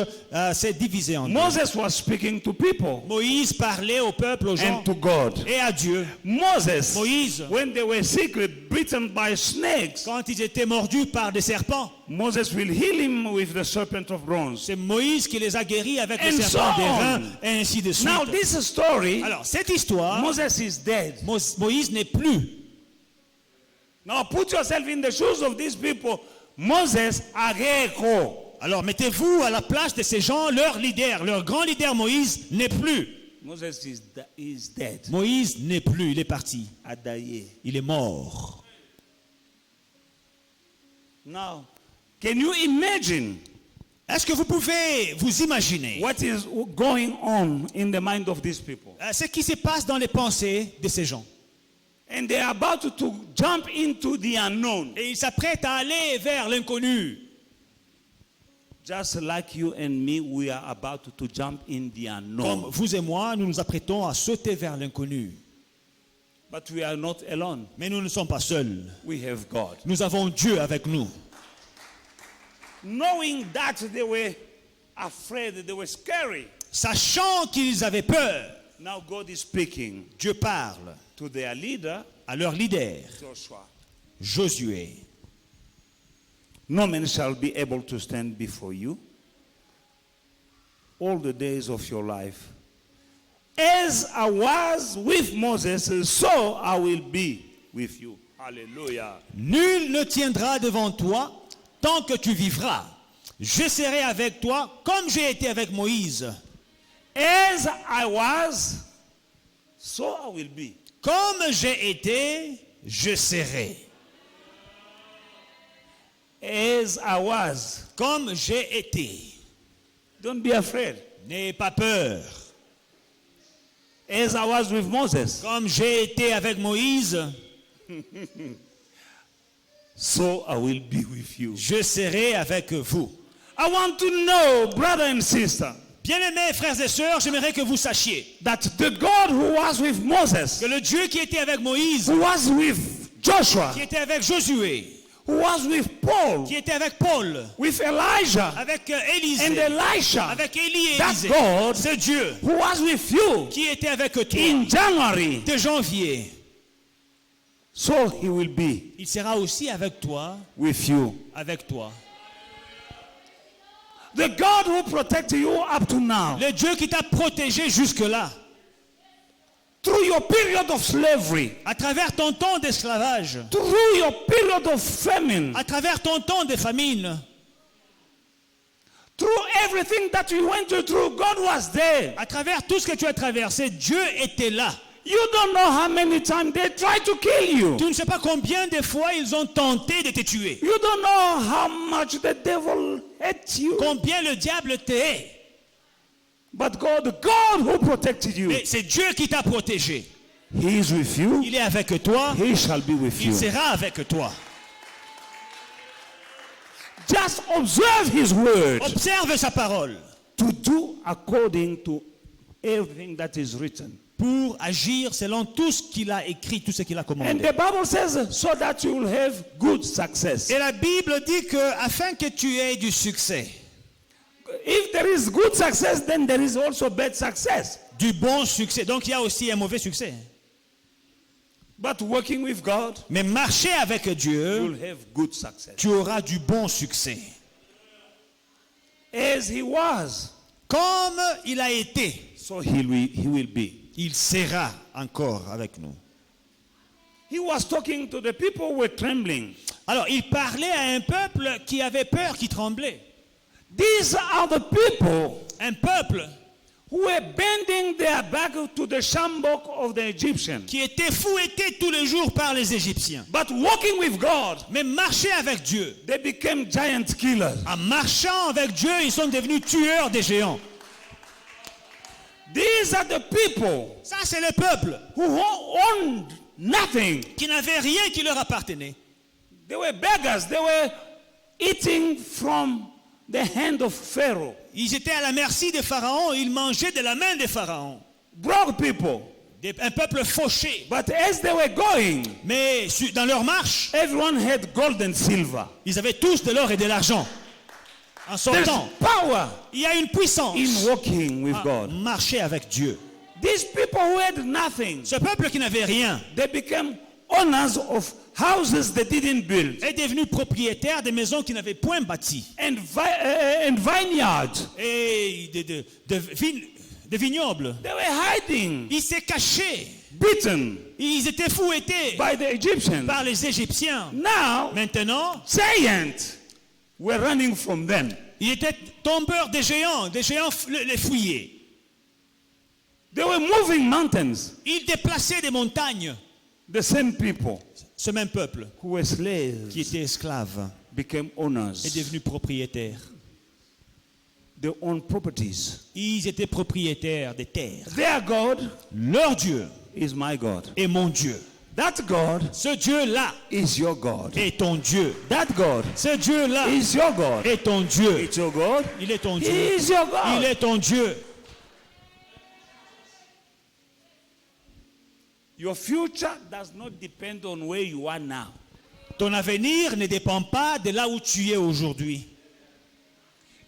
s'est divisée en deux. Moses was speaking to people Moïse parlait au peuple, aux gens and to God. et à Dieu. Moses, Moïse, when they were sick, bitten by snakes, quand ils étaient mordus par des serpents, Moses will heal him with the serpent of bronze. c'est Moïse qui les a guéris avec le And serpent so on. d'airain, et ainsi de suite. Now this story, Alors, cette histoire, Moses is dead. Moïse n'est plus. Now put yourself in the shoes of these people. Moses ageko. Alors, mettez-vous à la place de ces gens, leur leader, leur grand leader Moïse n'est plus. Moses is dead. Moïse n'est plus, il est parti. Adaye. Il est mort. Now, can you imagine Est-ce que vous pouvez vous imaginer what is going on in the mind of these people? ce qui se passe dans les pensées de ces gens? And they are about to jump into the unknown. Et ils s'apprêtent à aller vers l'inconnu. Just like you and me, we are about to jump in the Comme unknown. vous et moi, nous nous apprêtons à sauter vers l'inconnu. But we are not alone. Mais nous ne sommes pas seuls. We have God. Nous avons Dieu avec nous. Knowing that they were afraid, they were scary. Sachant qu'ils avaient peur, Now God is speaking Dieu parle to their leader, à leur leader, Joshua. Josué. No man shall be able to stand before you all the days of your life. As I was with Moses, so I will be with you. Hallelujah. Nul ne tiendra devant toi tant que tu vivras. Je serai avec toi comme j'ai été avec Moïse. As I was, so I will be. Comme j'ai été, je serai. As I was. Comme j'ai été. Don't be afraid. N'aie pas peur. As I was with Moses, Comme j'ai été avec Moïse, so I will be with you. je serai avec vous. I want to know, brother and sister, Bien-aimés frères et sœurs, j'aimerais que vous sachiez that the God who was with Moses, que le Dieu qui était avec Moïse, who was with Joshua, qui était avec Josué, who was with Paul, qui était avec Paul, with Elijah avec and Élisée, Elisha, avec Élie et that Élisée, God ce Dieu who was with you qui était avec toi in January, de janvier, so he will be il sera aussi avec toi, with you. avec toi. The God who protected you up to now, Le Dieu qui t'a protégé jusque-là, through your period of slavery, à travers ton temps d'esclavage, through your period of famine, à travers ton temps de famine, through everything that you went through, God was there. à travers tout ce que tu as traversé, Dieu était là. You don't know how many times they tried to kill you. Tu ne sais pas combien de fois ils ont tenté de te tuer. You don't know how much the devil hates you. Combien le diable te hait. But God, the God who protected you, Mais c'est Dieu qui t'a protégé. He is with you. Il est avec toi. He shall be with Il you. sera avec toi. Just observe His word Observe sa parole to do according to everything that is written. pour agir selon tout ce qu'il a écrit, tout ce qu'il a And commandé. the Bible says so that you will have good success. Et la Bible dit que afin que tu aies du succès, If there is good success, then there is also bad success. du bon succès. Donc il y a aussi un mauvais succès. But working with God, Mais marcher avec you Dieu, will have good success. tu auras du bon succès. As He was, Comme il a été, so He will be. il sera encore avec nous. He was talking to the people who were trembling. Alors, il parlait à un peuple qui avait peur, qui tremblait. These are the people Un peuple who were bending their back to the shambok of the Egyptians. qui étaient fouettés tous les jours par les Égyptiens. But walking with God, Mais marchaient avec Dieu. they became giant killers. En marchant avec Dieu, ils sont devenus tueurs des géants. These are the people Ça, c'est le peuple who owned nothing. qui n'avait rien qui leur appartenait. They were beggars. They were eating from the hand of Pharaoh. Ils étaient à la merci des pharaons, ils mangeaient de la main des pharaons. Broke people. Un peuple fauché. But as they were going, Mais dans leur marche, everyone had gold and silver. ils avaient tous de l'or et de l'argent. En There's sortant, power il y a une puissance in walking with à God. marcher avec Dieu. These people who had nothing, Ce peuple qui n'avait rien they became owners of houses they didn't build est devenu propriétaire des maisons qui n'avaient point bâties. and vineyards. Et de vignobles. They were hiding, Ils s'étaient cachés. beaten Ils étaient fouettés by the Egyptians. par les Égyptiens. Now, Maintenant, giants were running from them. ils étaient tombeurs des géants les fouillaient. They were moving mountains. Ils déplaçaient des montagnes. The same people Ce même peuple who were qui slaves était esclave became est owners. devenu propriétaire. They owned properties. Ils étaient propriétaires des terres. Their God Leur Dieu is my God. est mon Dieu. That God Ce Dieu-là is your God. est ton Dieu. That God Ce Dieu-là is your God. est ton Dieu. It's your God. Il est ton He Dieu. is your Il God. est ton Dieu. Your future does not depend on where you are now. Ton avenir ne dépend pas de là où tu es aujourd'hui.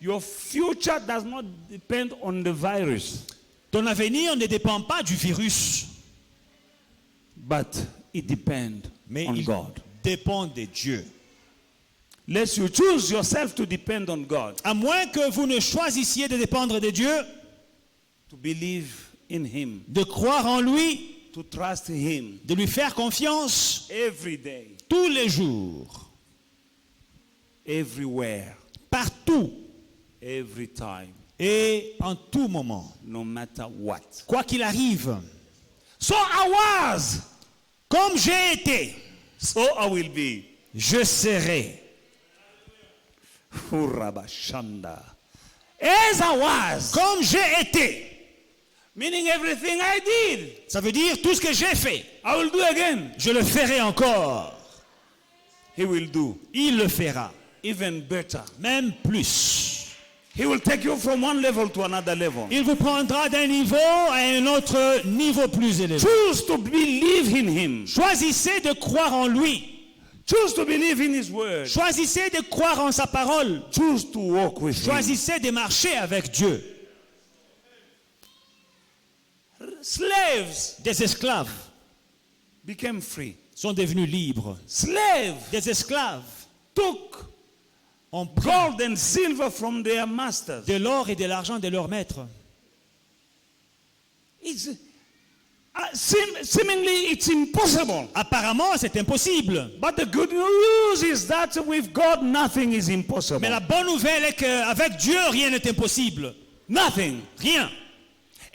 Your future does not depend on the virus, Ton avenir ne dépend pas du virus, but it depends mais on il God. dépend de Dieu. Lest you choose yourself to depend on God, À moins que vous ne choisissiez de dépendre de Dieu, to believe in Him, de croire en lui, to trust Him de lui faire confiance every day, tous les jours, everywhere, partout every time, et en tout moment, no matter what. quoi qu'il arrive. So I was, Comme j'ai été, so I will be. je serai. Hurabashanda. As I was, Comme j'ai été, meaning everything I did, ça veut dire tout ce que j'ai fait, I will do again. je le ferai encore. He will do Il le fera, even better. même plus. He will take you from one level to another level. Il vous prendra d'un niveau à un autre niveau plus élevé. Choose to believe in Him. Choisissez de croire en lui. Choose to believe in His word. Choisissez de croire en sa parole. Choose to walk with Him. Choisissez de marcher avec Dieu. Slaves Des esclaves became free. sont devenus libres. Slaves Des esclaves took ont pris gold and silver from their masters. de l'or et de l'argent de leurs maîtres. It's seemingly it's impossible. Apparemment, c'est impossible. But the good news is that with God nothing is impossible. Mais la bonne nouvelle est qu'avec Dieu, rien n'est impossible. Nothing. Rien.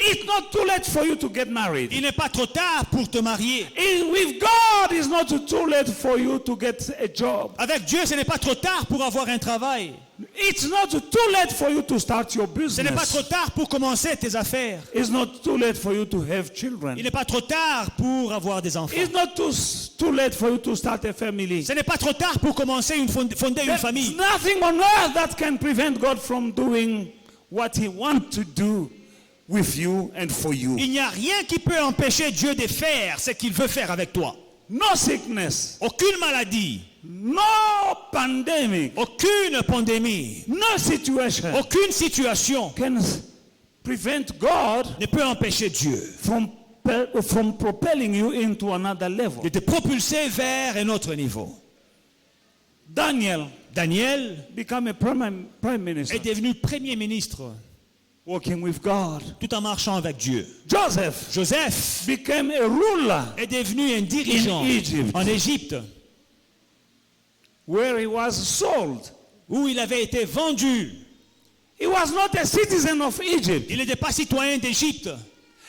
It's not too late for you to get married. Il n'est pas trop tard pour te marier. With God, it's not too late for you to get a job. Avec Dieu, ce n'est pas trop tard pour avoir un travail. It's not too late for you to start your Ce n'est pas trop business. tard pour commencer tes affaires. It's not too late for you to have Il children. n'est pas trop tard pour avoir des enfants. It's not too late for you to start a family. Ce n'est pas trop tard pour commencer fonder une There's famille. nothing on earth that can prevent God from doing what He wants to do with you and for you. Il n'y a rien qui peut empêcher Dieu de faire ce qu'il veut faire avec toi. No sickness, Aucune maladie, no pandemic, aucune pandémie, no situation aucune situation can prevent God ne peut empêcher Dieu from propelling you into another level. de te propulser vers un autre niveau. Daniel Daniel became a prime minister, est devenu premier ministre working with God. tout en marchant avec Dieu. Joseph Joseph became a ruler est devenu un dirigeant In Egypt. en Égypte where he was sold. où il avait été vendu. He was not a citizen of Egypt. Il n'était pas citoyen d'Égypte.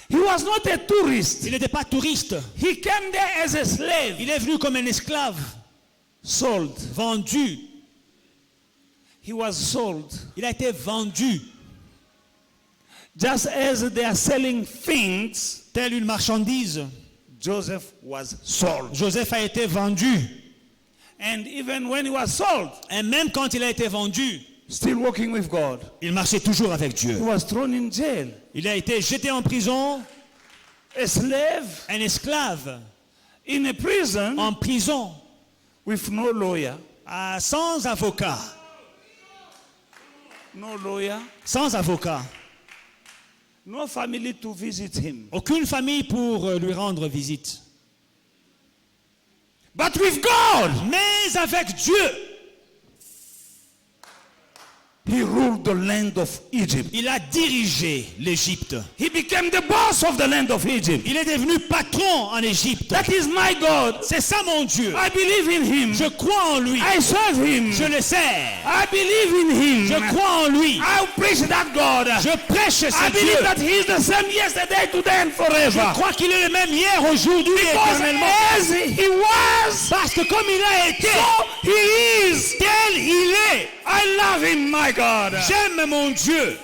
He was not a tourist. Il n'était pas touriste. He came there as a slave. Il est venu comme un esclave, Sold. vendu. He was sold. Il a été vendu. Just as they are selling things, Telle une marchandise, Joseph was sold. Joseph a été vendu. And even when he was sold, Et même quand il a été vendu, still walking with God, il marchait toujours avec he Dieu. was thrown in jail. Il a été jeté en prison, A slave un esclave, in a prison en prison, with no lawyer. sans avocat. No lawyer. Sans avocat. No family to visit him. Aucune famille pour lui rendre visite. But with God, Mais avec Dieu, he ruled the land of Egypt. il a dirigé l'Égypte. He became the boss of the land of Egypt. Il est devenu patron en Égypte. That is my God. C'est ça mon Dieu. I believe in him. Je crois en lui. I serve him. Je le sers. I believe in him. Je crois en lui. I preach that God. Je prêche I ce believe Dieu. that he is the same yesterday, today, and forever. Je crois qu'il est le même hier, aujourd'hui et Because éternellement. as he was, Parce que comme il a été, so he is. tel il est. I love him, my God. J'aime mon Dieu.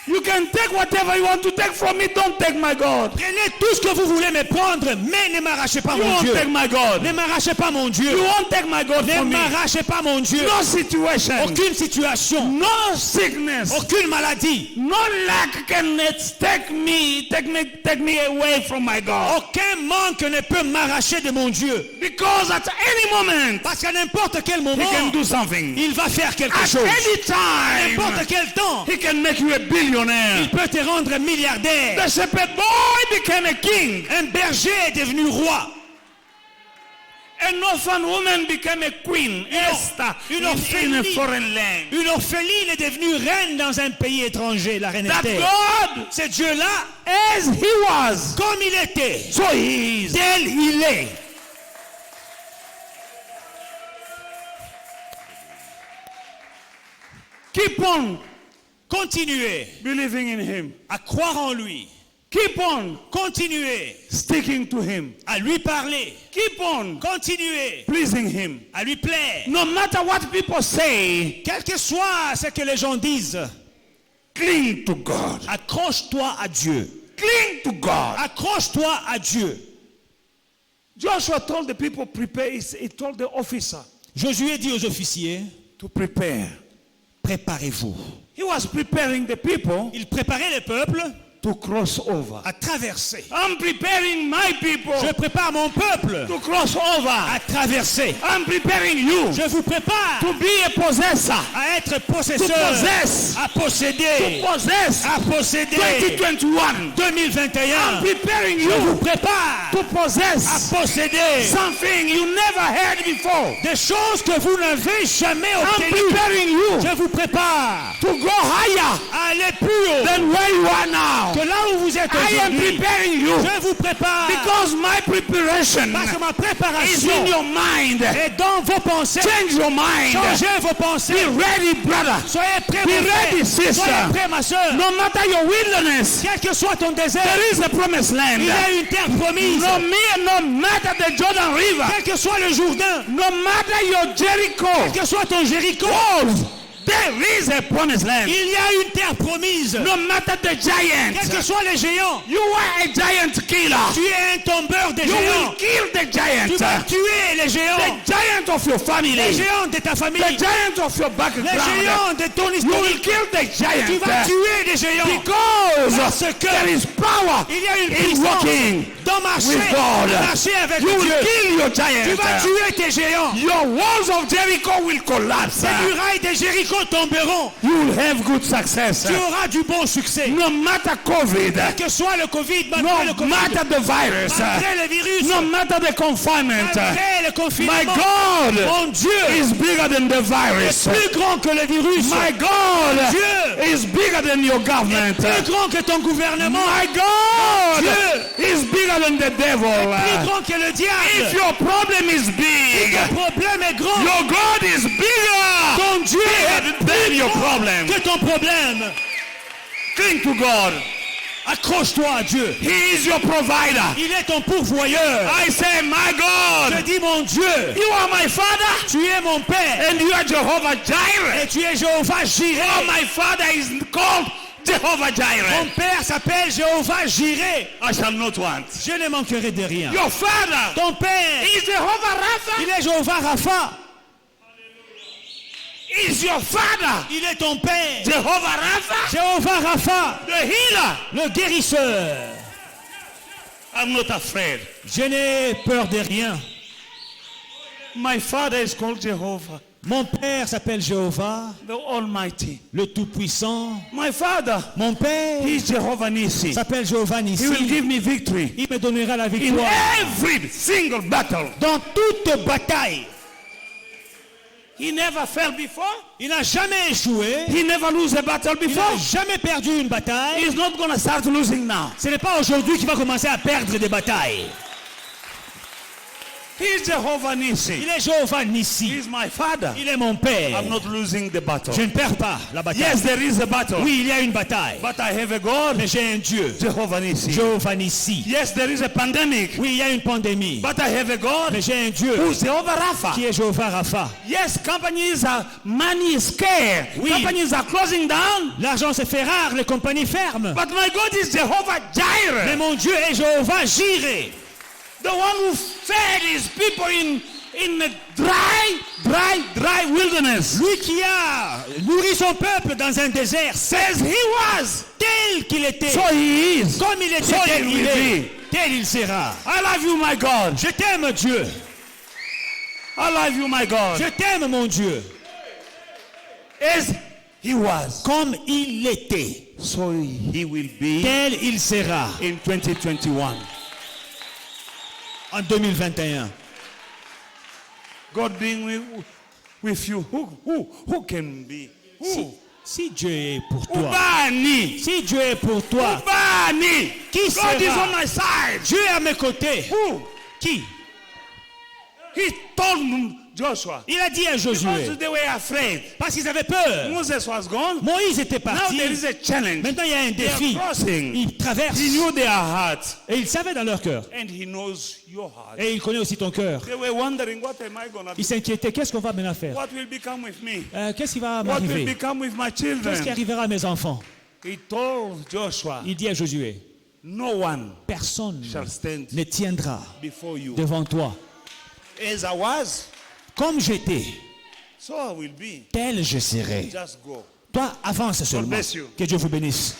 You can take whatever you want to take from me. Don't take my God. Prenez tout ce que vous voulez me prendre, mais ne m'arrachez pas You mon won't Dieu. take my God. Ne m'arrachez pas mon Dieu. You won't take my God Ne from me. m'arrachez pas mon Dieu. No situation. Aucune situation, No sickness. aucune maladie, No lack can take me away from my God. aucun manque ne peut m'arracher de mon Dieu. Because at any moment, Parce qu'à n'importe quel he moment, can do something. il va faire quelque At chose. any À n'importe time, quel temps, he can make you a billionaire. il peut te rendre milliardaire. The shepherd boy became a king. Un berger est devenu roi. An orphan woman became a queen. Esther une in a orpheline. foreign land. Une orpheline est devenue reine dans un pays étranger, la reine That Esther. God, Ce Dieu-là, as he was, comme il était, so he is. tel il est. Keep on Continuez believing in him. à croire en lui. Keep on Continuez sticking to him. à lui parler. Keep on Continuez pleasing him. à lui plaire. No matter what people say, Quel que soit ce que les gens disent, cling to God. accroche-toi à Dieu. Cling to God. Accroche-toi à Dieu. Joshua told the people, prepare. He told the officer Josué dit aux officiers, to prepare. préparez-vous. He was preparing the people Il préparait le peuple to cross over. à traverser. I'm preparing my people Je prépare mon peuple to cross over. à traverser. I'm preparing you Je vous prépare to be a possessor. à être To possesseur, possess. à posséder, To possess. à posséder. 2021. 2021, I'm preparing je vous you prépare to à possess posséder something you never had before. des choses que vous n'avez jamais I'm obtenues. preparing you Je vous prépare to go higher à aller plus haut than where you are now. que là où vous êtes I am aujourd'hui. preparing you Je vous prépare because my preparation parce que ma is in préparation your mind. est dans vos pensées. Change your mind. Changez vos pensées. Be ready, brother. Soyez prêts, Be mon frère. ready, sister. Soyez prêts, ma soeur. No matter your wilderness, Quel que soit ton désert, there is a promised land. il y a une terre promise. No matter the Jordan River, Quel que soit le Jourdain, no matter your Jericho, quel que soit ton Jéricho, walls, there is a promised land. il y a une terre promise. No matter the giant, Quels que soient les géants, you are a giant killer. tu es un tombeur des You will géants. kill the Tu vas giant. tuer les géants. The giant of your Les family. géants de ta famille. The giant of your Les background. géants de ton You will historique. kill the Tu vas giant. tuer des géants. Because Parce que there is power il y a une in puissance walking dans marcher, with God. marcher avec You will Dieu. kill your Tu vas giant. tuer tes géants. Your walls of Jericho will collapse. Les murailles de Jéricho tomberont. You will have good success. Tu auras du bon succès. No matter COVID, Quel que soit le Covid, malgré le no Covid, matter the virus, malgré le virus, no matter the confinement, malgré le confinement. My God Mon Dieu is bigger than the virus. est plus grand que le virus. My God Dieu is bigger than your government. plus grand que ton gouvernement. My God Dieu is bigger than the devil. Plus grand que le If diable. your problem is big, Ton problème est grand. your God is bigger Ton Dieu est than your plus grand problem. que ton problème. Cling to God. Accroche-toi à Dieu. He is your provider. Il est ton pourvoyeur. I say, my Je God, dis, mon Dieu, you are my Father, tu es mon Père and you are Jehovah Jireh. et tu es Jéhovah Oh, Jireh. my Father is called Jehovah Mon Jireh. Père s'appelle Jéhovah Jireh. I shall not want. Je ne manquerai de rien. Your Father Ton Père, is Jehovah Rapha. il est Jéhovah Rapha. Is your Father Il est ton Père. Jehovah Rapha, Jéhovah Rapha, the healer. le guérisseur. I'm not afraid. Je n'ai peur de rien. My Father is called Jehovah, Mon Père s'appelle Jéhovah, the Almighty. le Tout-Puissant. My Father, Mon Père He is Jehovah Nissi. s'appelle Jéhovah He will Nissi. give me victory Il me donnera la in victoire every single battle. dans toute bataille. He never fell before. Il n'a jamais échoué. He never lose a battle Il before. n'a jamais perdu une bataille. He's not going to start losing now. Ce n'est pas aujourd'hui qu'il va commencer à perdre des batailles. He is Jehovah Il Nissi. est Jéhovah He Nissi. is my Father. Il est mon Père. I'm not losing the battle. Je ne perds pas la bataille. Yes, there is a battle. Oui, il y a une bataille. But I have a God, Mais j'ai un Dieu. Jehovah Nissi. Jéhovah Nissi. Yes, there is a pandemic. Oui, il y a une pandémie. But I have a God Mais j'ai un Dieu who's Jehovah Rapha. qui est Jéhovah Rapha. Yes, companies are, money is scarce. Oui. Companies are closing down. L'argent se fait rare, les compagnies ferment. But my God is Jehovah Mais Jireh. mon Dieu est Jéhovah Jireh. The one who fed his people in a dry wilderness. Lui qui a nourri son peuple dans un désert, Says he was. tel qu'il était, So he is. comme il était, So tel he il will est, be. tel il sera. I love you, my God. Je t'aime, Dieu. I love you, my God. Je t'aime, mon Dieu. As he was, Comme il était, so he will be tel il sera in 2021. en 2021. God being with you, who can be? Si Dieu est pour toi, Ubani. si Dieu est pour toi, Ubani. qui God is sera? on my side. Dieu est à mes côtés. Who? Qui? He told Joshua. Il a dit à Because Josué, they were afraid. parce qu'ils avaient peur. Moses was gone. Moïse était Now parti. there is a challenge. Maintenant, il y a un They are défi. crossing. Ils traversent. He knew their heart. Et il savait dans leur cœur. And he knows your heart. Et il connaît aussi ton cœur. They were wondering, what am I going to do? Ils s'inquiétaient. Qu'est-ce qu'on va maintenant faire? What will become with me? Qu'est-ce qui va What will m'arriver? become with my Qu'est-ce qui children? arrivera à mes enfants? He told Joshua, Il dit à Josué, no one personne shall stand ne tiendra before you. devant toi. As I was, Comme j'étais, so I will be. tel je serai. Just go. Toi, avance seulement. bless you. Que Dieu vous bénisse.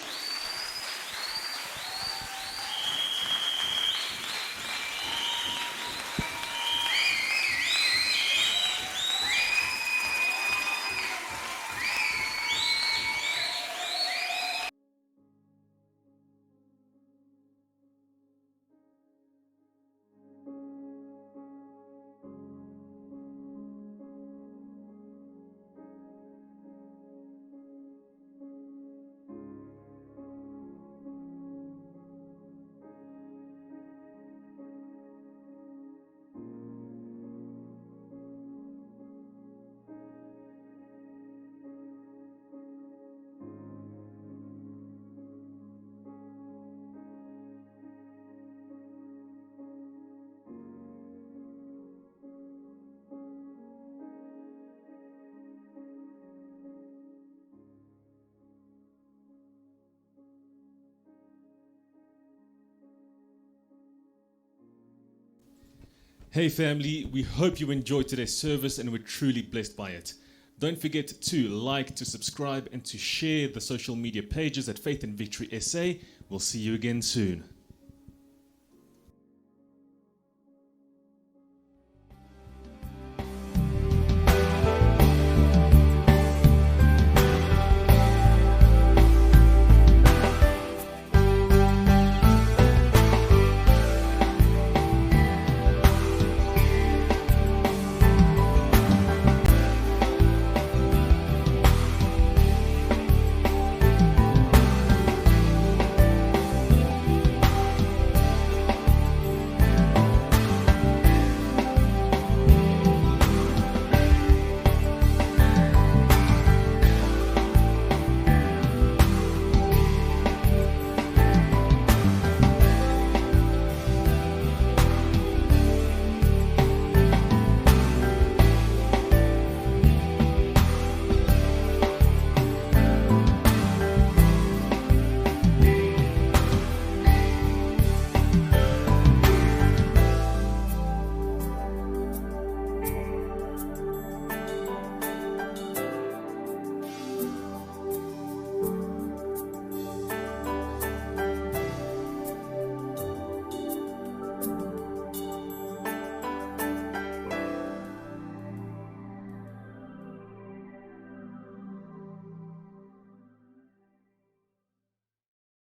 Hey family, we hope you enjoyed today's service and were truly blessed by it. Don't forget to like, to subscribe and to share the social media pages at Faith and Victory SA. We'll see you again soon.